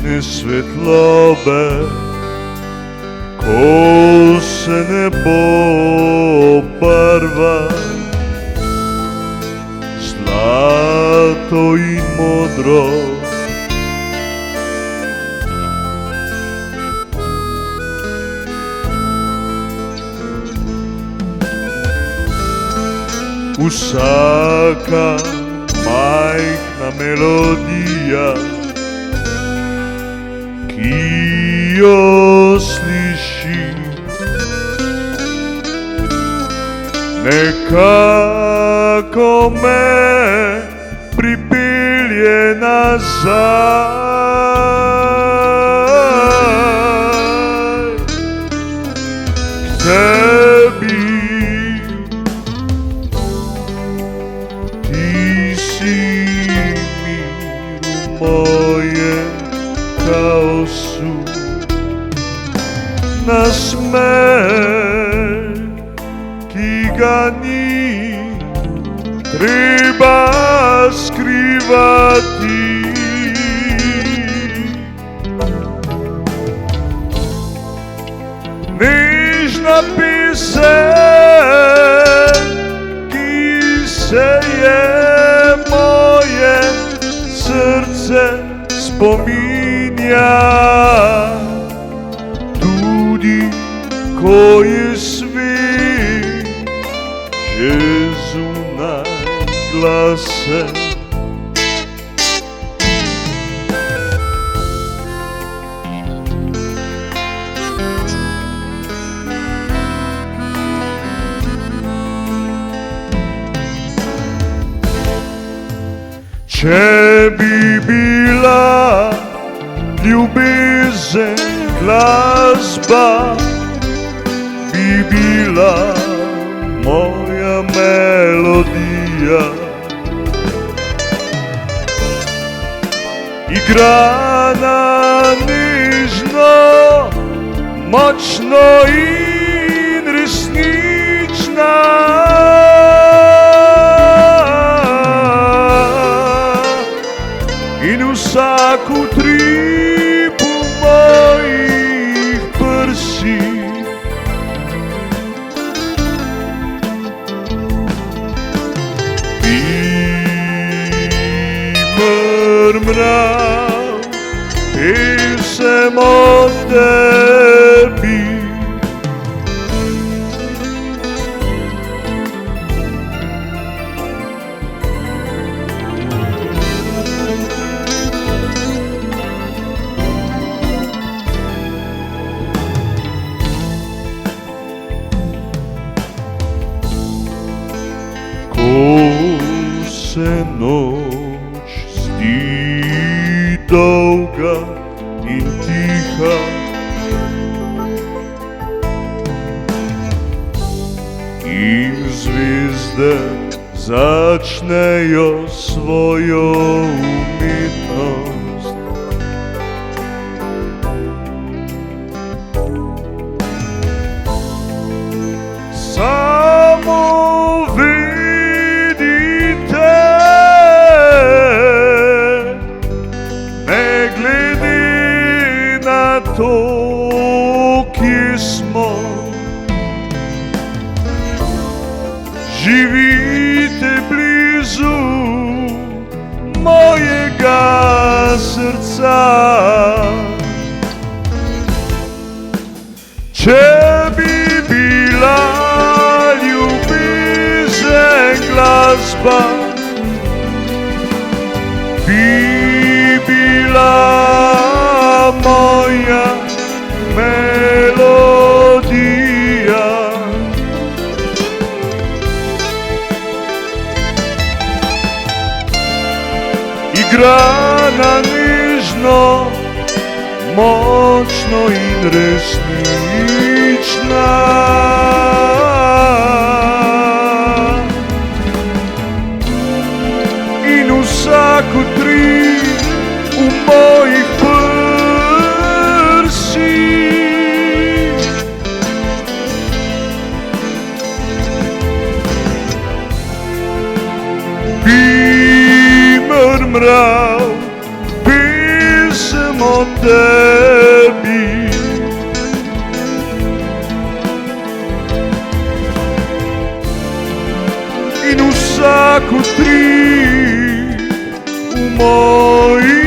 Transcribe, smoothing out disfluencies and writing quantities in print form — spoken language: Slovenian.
вічне светлобе, ko se nebo barva, zlato in modro. Vsaka majhna melodija, ki jo sliši, nekako me pripelje nazaj k tebi. Ti si mir v mojem kaosu, nasmeh, ki ga ni treba skrivati. Nežna pesem, ki se je moje srce spominja, tudi ko je svet že zunaj glasen. Če bi bila ljubezen glasba, bi bila moja melodija. Igrana nežno, močno in resnična. In vsak utrip v mojih prsih bi mrmral pesem o tebi. Ko se noč zdi dolga in tiha, in zvezde začnejo svojo umetnost, samo to, kje smo, živite blizu mojega srca. Če bi bila ljubezen glasba, bi bila moja melodija. Igrana nežno, močno in resnična. In vsak utrip v mojih prsih bi mrmral pesem o saku tri u mojih